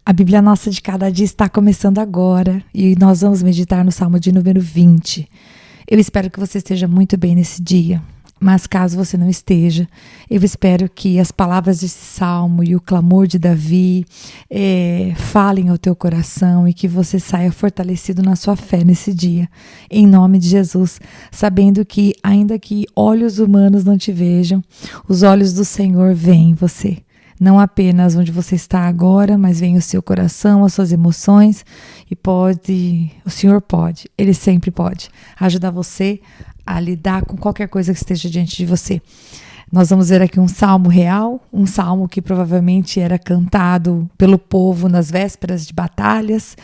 A Bíblia Nossa de Cada Dia está começando agora e nós vamos meditar no Salmo de número 20. Eu espero que você esteja muito bem nesse dia, mas caso você não esteja, eu espero que as palavras desse Salmo e o clamor de Davi falem ao teu coração e que você saia fortalecido na sua fé nesse dia, em nome de Jesus, sabendo que ainda que olhos humanos não te vejam, os olhos do Senhor veem você. Não apenas onde você está agora, mas vem o seu coração, as suas emoções e o Senhor pode, Ele sempre pode ajudar você a lidar com qualquer coisa que esteja diante de você. Nós vamos ver aqui um salmo real, um salmo que provavelmente era cantado pelo povo nas vésperas de batalhas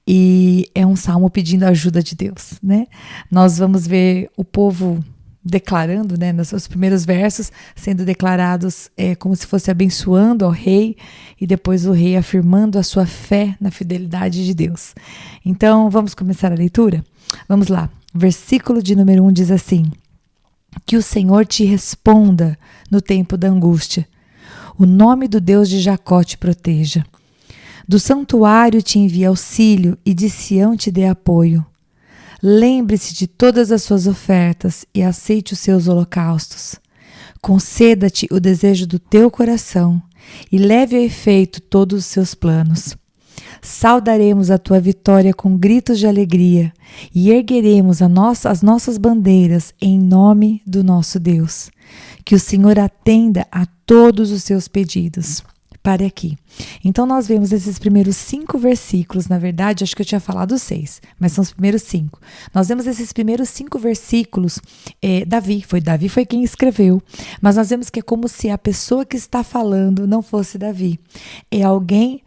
e é um salmo pedindo a ajuda de Deus, né? Nós vamos ver o povo declarando, né, nos seus primeiros versos, sendo declarados como se fosse abençoando ao rei e depois o rei afirmando a sua fé na fidelidade de Deus. Então, vamos começar a leitura? Vamos lá. Versículo de número 1 diz assim: que o Senhor te responda no tempo da angústia. O nome do Deus de Jacó te proteja. Do santuário te envie auxílio e de Sião te dê apoio. Lembre-se de todas as suas ofertas e aceite os seus holocaustos. Conceda-te o desejo do teu coração e leve a efeito todos os seus planos. Saudaremos a tua vitória com gritos de alegria e ergueremos as nossas bandeiras em nome do nosso Deus. Que o Senhor atenda a todos os seus pedidos. Pare aqui. Então nós vemos esses primeiros 5 versículos, na verdade acho que eu tinha falado 6, mas são os primeiros 5. Nós vemos esses primeiros 5 versículos, Davi foi quem escreveu, mas nós vemos que é como se a pessoa que está falando não fosse Davi, é alguém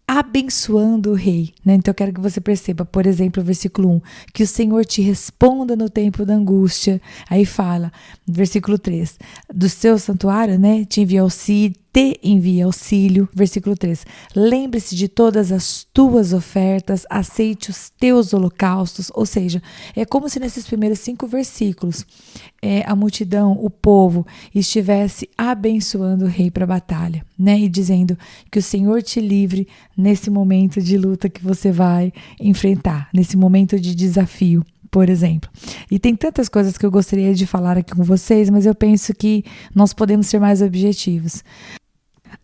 abençoando o rei, né? Então eu quero que você perceba, por exemplo, o versículo 1, que o Senhor te responda no tempo da angústia. Aí fala, versículo 3, do seu santuário, né, te envia auxílio. Versículo 3, lembre-se de todas as tuas ofertas, aceite os teus holocaustos. Ou seja, é como se nesses primeiros 5 versículos a multidão, o povo, estivesse abençoando o rei para a batalha, né? E dizendo que o Senhor te livre nesse momento de luta que você vai enfrentar, nesse momento de desafio, por exemplo. E tem tantas coisas que eu gostaria de falar aqui com vocês, mas eu penso que nós podemos ser mais objetivos.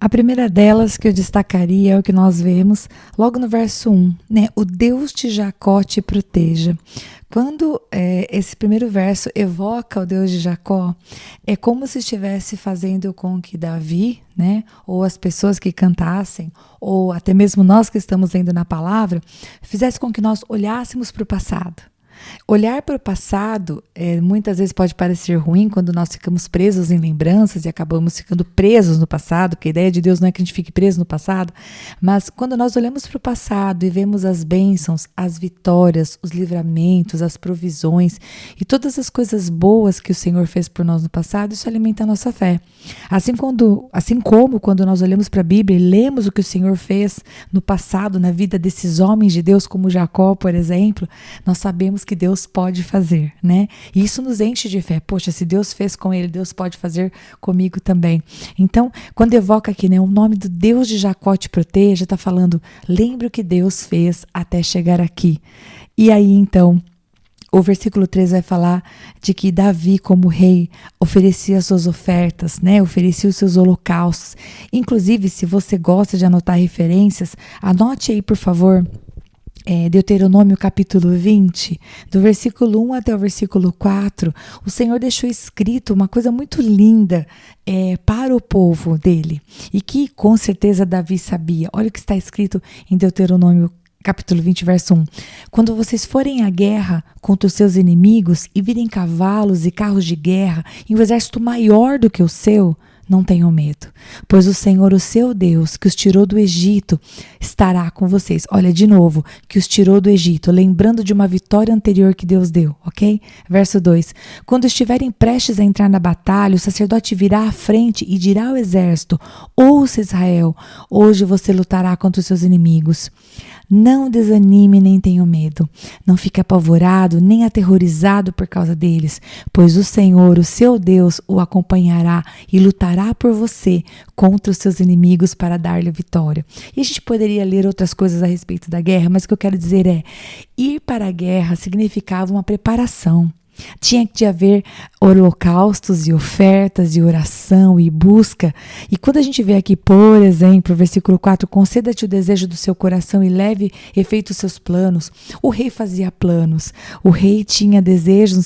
A primeira delas que eu destacaria é o que nós vemos logo no verso 1, né? O Deus de Jacó te proteja. Quando esse primeiro verso evoca o Deus de Jacó, é como se estivesse fazendo com que Davi, né, ou as pessoas que cantassem, ou até mesmo nós que estamos lendo na palavra, fizesse com que nós olhássemos para o passado. Olhar para o passado muitas vezes pode parecer ruim quando nós ficamos presos em lembranças e acabamos ficando presos no passado, porque a ideia de Deus não é que a gente fique preso no passado, mas quando nós olhamos para o passado e vemos as bênçãos, as vitórias, os livramentos, as provisões e todas as coisas boas que o Senhor fez por nós no passado, isso alimenta a nossa fé. Assim como quando nós olhamos para a Bíblia e lemos o que o Senhor fez no passado, na vida desses homens de Deus, como Jacó, por exemplo, nós sabemos que Deus pode fazer, né? E isso nos enche de fé. Poxa, se Deus fez com ele, Deus pode fazer comigo também. Então, quando evoca aqui, né, o nome do Deus de Jacó te proteja, está falando, lembre o que Deus fez até chegar aqui. E aí, então, o versículo 3 vai falar de que Davi, como rei, oferecia suas ofertas, né? Oferecia os seus holocaustos. Inclusive, se você gosta de anotar referências, anote aí, por favor, Deuteronômio capítulo 20, do versículo 1 até o versículo 4, o Senhor deixou escrito uma coisa muito linda para o povo dele, e que com certeza Davi sabia. Olha o que está escrito em Deuteronômio capítulo 20, verso 1. Quando vocês forem à guerra contra os seus inimigos e virem cavalos e carros de guerra e um exército maior do que o seu, não tenham medo, pois o Senhor, o seu Deus, que os tirou do Egito, estará com vocês. Olha, de novo, que os tirou do Egito, lembrando de uma vitória anterior que Deus deu, ok? Verso 2. Quando estiverem prestes a entrar na batalha, o sacerdote virá à frente e dirá ao exército: ouça, Israel, hoje você lutará contra os seus inimigos. Não desanime nem tenha medo. Não fique apavorado nem aterrorizado por causa deles, pois o Senhor, o seu Deus, o acompanhará e lutará lutará por você contra os seus inimigos para dar-lhe vitória. E a gente poderia ler outras coisas a respeito da guerra, mas o que eu quero dizer é, ir para a guerra significava uma preparação. Tinha que haver holocaustos e ofertas e oração e busca. E quando a gente vê aqui, por exemplo, versículo 4, conceda-te o desejo do seu coração e leve efeito os seus planos. O rei fazia planos, o rei tinha desejos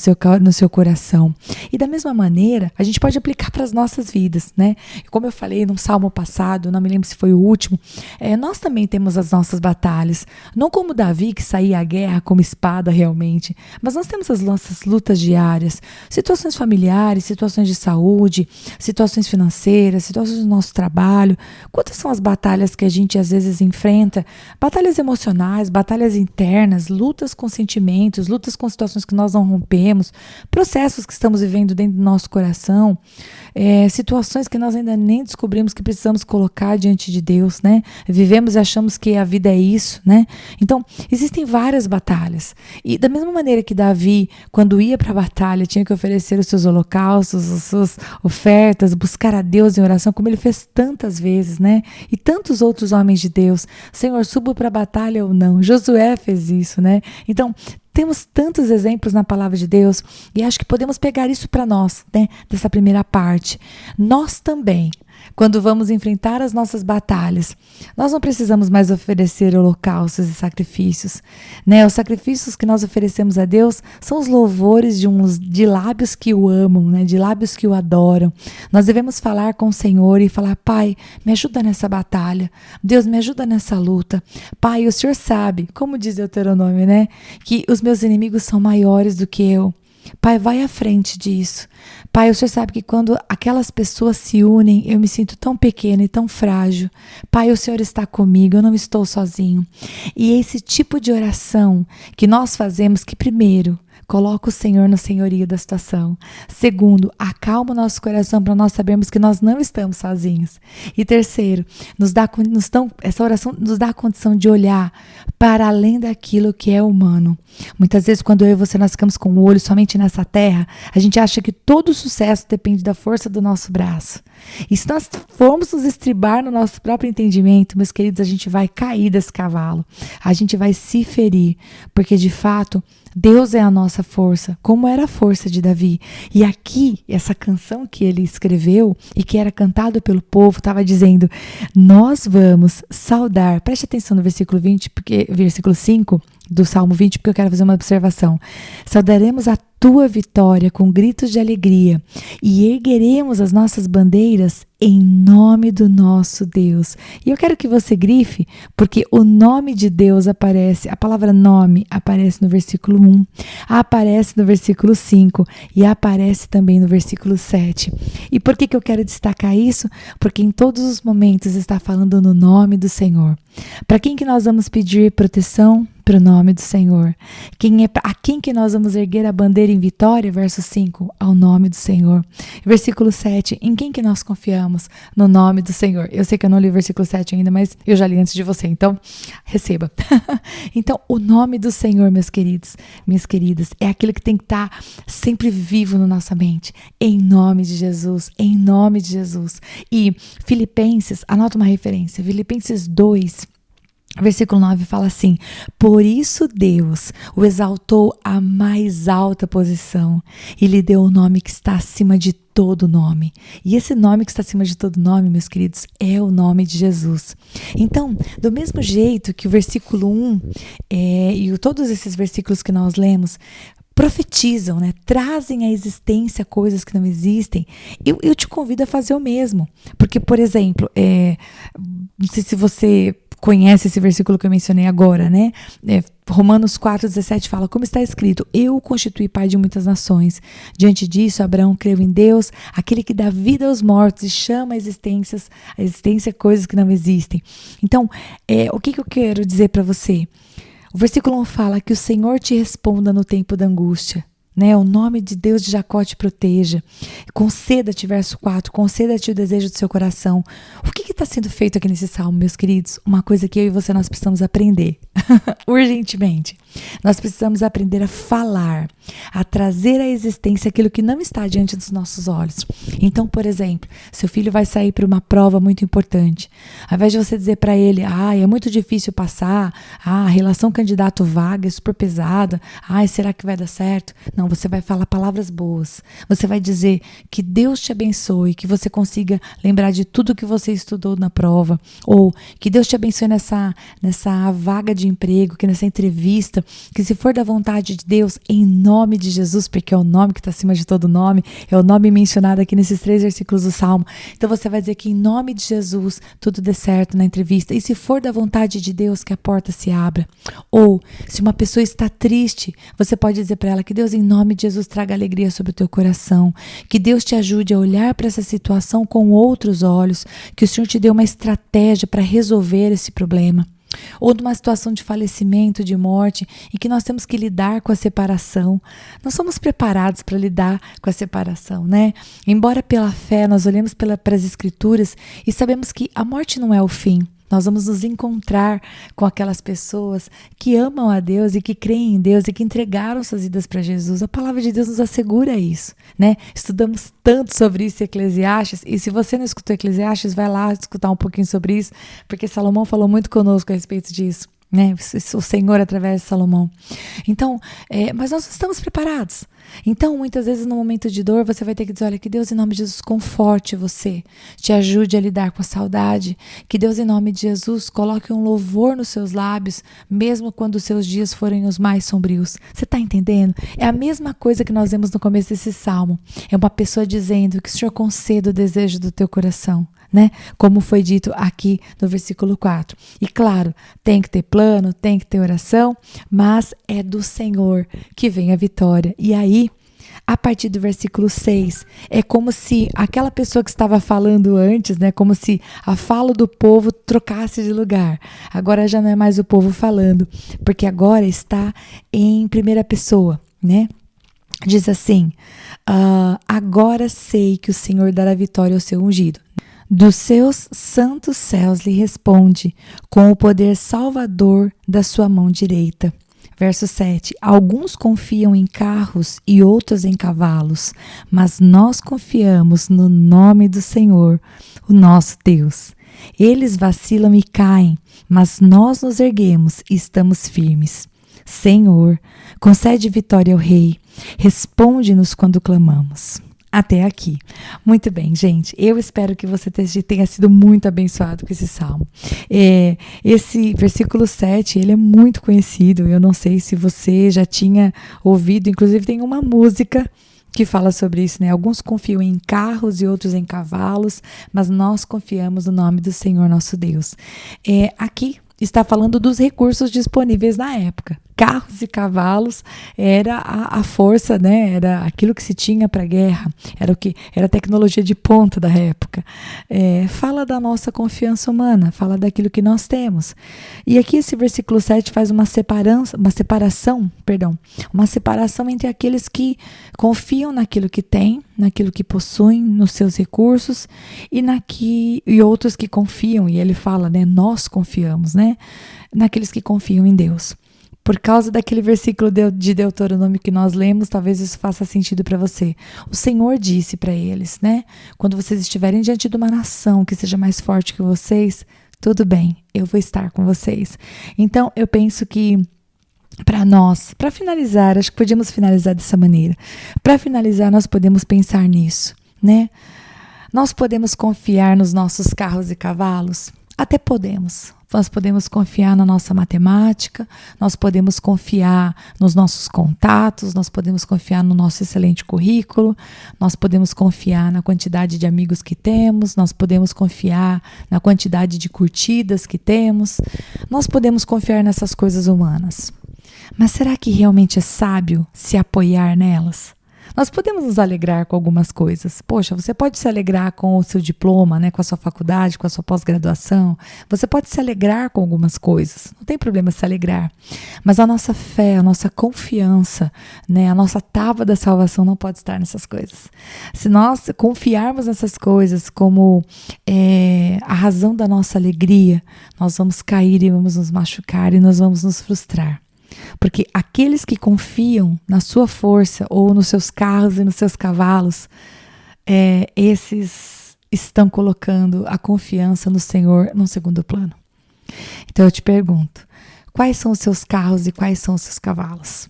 no seu coração. E da mesma maneira, a gente pode aplicar para as nossas vidas, né? Como eu falei num salmo passado, não me lembro se foi o último, nós também temos as nossas batalhas. Não como Davi, que saía à guerra como espada realmente, mas nós temos as nossas lutas diárias, situações familiares, situações de saúde, situações financeiras, situações do nosso trabalho. Quantas são as batalhas que a gente às vezes enfrenta? Batalhas emocionais, batalhas internas, lutas com sentimentos, lutas com situações que nós não rompemos, processos que estamos vivendo dentro do nosso coração, situações que nós ainda nem descobrimos que precisamos colocar diante de Deus, né? Vivemos e achamos que a vida é isso, né? Então, existem várias batalhas. E da mesma maneira que Davi, quando ia para a batalha, tinha que oferecer os seus holocaustos, as suas ofertas, buscar a Deus em oração, como ele fez tantas vezes, né? E tantos outros homens de Deus. Senhor, subo para a batalha ou não? Josué fez isso, né? Então, temos tantos exemplos na palavra de Deus e acho que podemos pegar isso para nós, né? Dessa primeira parte. Nós também, quando vamos enfrentar as nossas batalhas, nós não precisamos mais oferecer holocaustos e sacrifícios, né? Os sacrifícios que nós oferecemos a Deus são os louvores de lábios que o amam, né? De lábios que o adoram. Nós devemos falar com o Senhor e falar: Pai, me ajuda nessa batalha. Deus, me ajuda nessa luta. Pai, o Senhor sabe, como diz Deuteronômio, né? Que os meus inimigos são maiores do que eu. Pai, vai à frente disso. Pai, o Senhor sabe que quando aquelas pessoas se unem, eu me sinto tão pequena e tão frágil. Pai, o Senhor está comigo, eu não estou sozinho. E esse tipo de oração que nós fazemos, que primeiro, coloca o Senhor no senhorio da situação. Segundo, acalma o nosso coração para nós sabermos que nós não estamos sozinhos. E terceiro, essa oração nos dá a condição de olhar para além daquilo que é humano. Muitas vezes, quando eu e você nós ficamos com o olho somente nessa terra, a gente acha que todo o sucesso depende da força do nosso braço. E se nós formos nos estribar no nosso próprio entendimento, meus queridos, a gente vai cair desse cavalo. A gente vai se ferir, porque de fato Deus é a nossa força, como era a força de Davi. E aqui, essa canção que ele escreveu e que era cantada pelo povo, estava dizendo: nós vamos saudar. Preste atenção no versículo 20, versículo 5 do Salmo 20, porque eu quero fazer uma observação. Saudaremos a tua vitória com gritos de alegria e ergueremos as nossas bandeiras em nome do nosso Deus. E eu quero que você grife, porque o nome de Deus aparece, a palavra nome aparece no versículo 1, aparece no versículo 5 e aparece também no versículo 7. E por que eu quero destacar isso? Porque em todos os momentos está falando no nome do Senhor. Para quem que nós vamos pedir proteção? Para o nome do Senhor. A quem que nós vamos erguer a bandeira em vitória? Verso 5, ao nome do Senhor. Versículo 7, em quem que nós confiamos? No nome do Senhor. Eu sei que eu não li o versículo 7 ainda, mas eu já li antes de você, então receba. Então, o nome do Senhor, meus queridos, minhas queridas, é aquilo que tem que estar sempre vivo na nossa mente. Em nome de Jesus, em nome de Jesus. E Filipenses, anota uma referência, Filipenses 2, versículo 9 fala assim: por isso Deus o exaltou à mais alta posição e lhe deu o nome que está acima de todo nome. E esse nome que está acima de todo nome, meus queridos, é o nome de Jesus. Então, do mesmo jeito que o versículo 1 e todos esses versículos que nós lemos profetizam, né? Trazem à existência coisas que não existem, eu te convido a fazer o mesmo. Porque, por exemplo, não sei se você conhece esse versículo que eu mencionei agora, né? Romanos 4,17 fala: como está escrito, eu o constituí pai de muitas nações. Diante disso, Abraão creu em Deus, aquele que dá vida aos mortos e chama a existência coisas que não existem. Então, o que eu quero dizer para você? O versículo 1 fala que o Senhor te responda no tempo da angústia. Né? O nome de Deus de Jacó te proteja. Conceda-te, verso 4, conceda-te o desejo do seu coração. O que está sendo feito aqui nesse salmo, meus queridos? Uma coisa que eu e você nós precisamos aprender, urgentemente. Nós precisamos aprender a falar a trazer à existência aquilo que não está diante dos nossos olhos. Então, por exemplo, seu filho vai sair para uma prova muito importante. Ao invés de você dizer para ele, é muito difícil passar, a relação candidato-vaga é super pesada, será que vai dar certo? Não, você vai falar palavras boas. Você vai dizer que Deus te abençoe, que você consiga lembrar de tudo que você estudou na prova, ou que Deus te abençoe nessa vaga de emprego, que nessa entrevista, que se for da vontade de Deus, em nome de Jesus, porque é o nome que está acima de todo nome, é o nome mencionado aqui nesses 3 versículos do Salmo. Então você vai dizer que em nome de Jesus tudo dê certo na entrevista, e se for da vontade de Deus, que a porta se abra. Ou, se uma pessoa está triste, você pode dizer para ela que Deus, em nome de Jesus, traga alegria sobre o teu coração, que Deus te ajude a olhar para essa situação com outros olhos, que o Senhor te dê uma estratégia para resolver esse problema. Ou numa situação de falecimento, de morte, em que nós temos que lidar com a separação. Nós somos preparados para lidar com a separação, né? Embora pela fé nós olhemos para as Escrituras e sabemos que a morte não é o fim. Nós vamos nos encontrar com aquelas pessoas que amam a Deus e que creem em Deus e que entregaram suas vidas para Jesus. A palavra de Deus nos assegura isso, né? Estudamos tanto sobre isso em Eclesiastes, e se você não escutou Eclesiastes, vai lá escutar um pouquinho sobre isso, porque Salomão falou muito conosco a respeito disso, né? O Senhor através de Salomão. Então, mas nós estamos preparados. Então, muitas vezes no momento de dor, você vai ter que dizer, olha, que Deus em nome de Jesus conforte você, te ajude a lidar com a saudade, que Deus em nome de Jesus coloque um louvor nos seus lábios, mesmo quando os seus dias forem os mais sombrios. Você está entendendo? É a mesma coisa que nós vemos no começo desse salmo. É uma pessoa dizendo que o Senhor conceda o desejo do teu coração, né? Como foi dito aqui no versículo 4. E claro, tem que ter plano, tem que ter oração, mas é do Senhor que vem a vitória. E aí, a partir do versículo 6, é como se aquela pessoa que estava falando antes, né, como se a fala do povo trocasse de lugar. Agora já não é mais o povo falando, porque agora está em primeira pessoa, né? Diz assim, agora sei que o Senhor dará vitória ao seu ungido. Dos seus santos céus lhe responde, com o poder salvador da sua mão direita. Verso 7. Alguns confiam em carros e outros em cavalos, mas nós confiamos no nome do Senhor, o nosso Deus. Eles vacilam e caem, mas nós nos erguemos e estamos firmes. Senhor, concede vitória ao Rei, responde-nos quando clamamos. Até aqui. Muito bem, gente. Eu espero que você tenha sido muito abençoado com esse salmo. Esse versículo 7, ele é muito conhecido. Eu não sei se você já tinha ouvido. Inclusive, tem uma música que fala sobre isso, né? Alguns confiam em carros e outros em cavalos, mas nós confiamos no nome do Senhor nosso Deus. Aqui está falando dos recursos disponíveis na época. Carros e cavalos era a força, né? Era aquilo que se tinha para a guerra, era a tecnologia de ponta da época. Fala da nossa confiança humana, fala daquilo que nós temos. E aqui esse versículo 7 faz uma separação entre aqueles que confiam naquilo que têm, naquilo que possuem, nos seus recursos, e outros que confiam, e ele fala, né? Nós confiamos, né? Naqueles que confiam em Deus. Por causa daquele versículo de Deuteronômio que nós lemos, talvez isso faça sentido para você. O Senhor disse para eles, né? Quando vocês estiverem diante de uma nação que seja mais forte que vocês, tudo bem, eu vou estar com vocês. Então, eu penso que para finalizar, acho que podíamos finalizar dessa maneira. Para finalizar, nós podemos pensar nisso, né? Nós podemos confiar nos nossos carros e cavalos? Até podemos. Nós podemos confiar na nossa matemática, nós podemos confiar nos nossos contatos, nós podemos confiar no nosso excelente currículo, nós podemos confiar na quantidade de amigos que temos, nós podemos confiar na quantidade de curtidas que temos, nós podemos confiar nessas coisas humanas. Mas será que realmente é sábio se apoiar nelas? Nós podemos nos alegrar com algumas coisas. Poxa, você pode se alegrar com o seu diploma, né, com a sua faculdade, com a sua pós-graduação. Você pode se alegrar com algumas coisas. Não tem problema se alegrar. Mas a nossa fé, a nossa confiança, né, a nossa tábua da salvação não pode estar nessas coisas. Se nós confiarmos nessas coisas como a razão da nossa alegria, nós vamos cair e vamos nos machucar e nós vamos nos frustrar. Porque aqueles que confiam na sua força ou nos seus carros e nos seus cavalos, esses estão colocando a confiança no Senhor num segundo plano. Então eu te pergunto, quais são os seus carros e quais são os seus cavalos?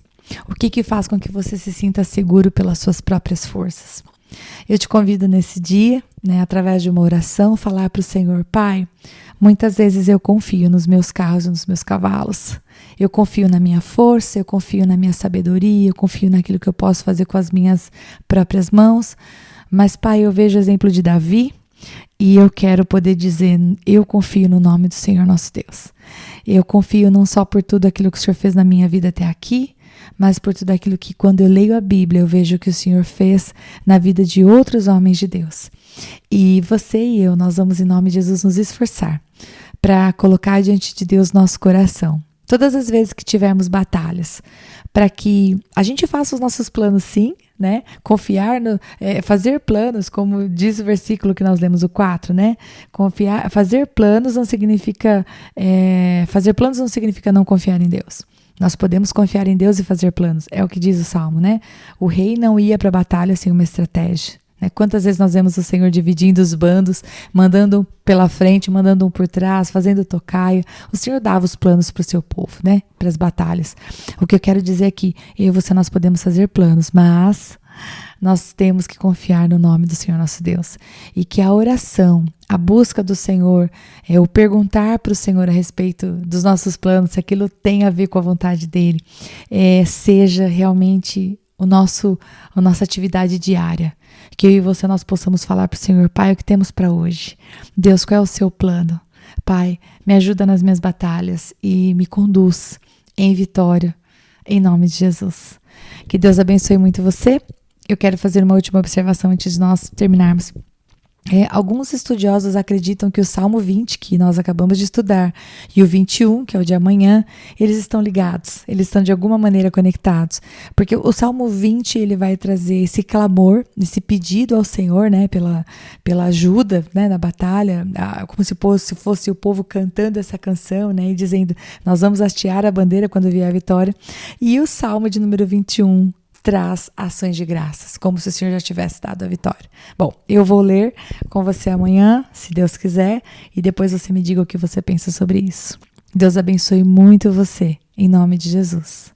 O que faz com que você se sinta seguro pelas suas próprias forças? Eu te convido nesse dia, através de uma oração, falar para o Senhor: Pai, muitas vezes eu confio nos meus carros e nos meus cavalos. Eu confio na minha força, eu confio na minha sabedoria, eu confio naquilo que eu posso fazer com as minhas próprias mãos. Mas, Pai, eu vejo o exemplo de Davi e eu quero poder dizer: eu confio no nome do Senhor nosso Deus. Eu confio não só por tudo aquilo que o Senhor fez na minha vida até aqui, mas por tudo aquilo que, quando eu leio a Bíblia, eu vejo que o Senhor fez na vida de outros homens de Deus. E você e eu, nós vamos, em nome de Jesus, nos esforçar para colocar diante de Deus nosso coração. Todas as vezes que tivermos batalhas, para que a gente faça os nossos planos, sim, confiar fazer planos, como diz o versículo que nós lemos, o 4, fazer planos não significa não confiar em Deus. Nós podemos confiar em Deus e fazer planos, é o que diz o Salmo, O rei não ia para a batalha sem uma estratégia. Quantas vezes nós vemos o Senhor dividindo os bandos, mandando um pela frente, mandando um por trás, fazendo tocaia. O Senhor dava os planos para o seu povo, para as batalhas. O que eu quero dizer é que eu e você, nós podemos fazer planos, mas nós temos que confiar no nome do Senhor nosso Deus. E que a oração, a busca do Senhor, o perguntar para o Senhor a respeito dos nossos planos, se aquilo tem a ver com a vontade dele, seja realmente a nossa atividade diária. Que eu e você, nós possamos falar para o Senhor: Pai, o que temos para hoje? Deus, qual é o seu plano? Pai, me ajuda nas minhas batalhas e me conduz em vitória, em nome de Jesus. Que Deus abençoe muito você. Eu quero fazer uma última observação antes de nós terminarmos. Alguns estudiosos acreditam que o Salmo 20, que nós acabamos de estudar, e o 21, que é o de amanhã, eles estão ligados, eles estão de alguma maneira conectados, porque o Salmo 20 ele vai trazer esse clamor, esse pedido ao Senhor, pela ajuda, na batalha, como se fosse o povo cantando essa canção, e dizendo: nós vamos hastear a bandeira quando vier a vitória. E o Salmo de número 21 traz ações de graças, como se o Senhor já tivesse dado a vitória. Bom, eu vou ler com você amanhã, se Deus quiser, e depois você me diga o que você pensa sobre isso. Deus abençoe muito você, em nome de Jesus.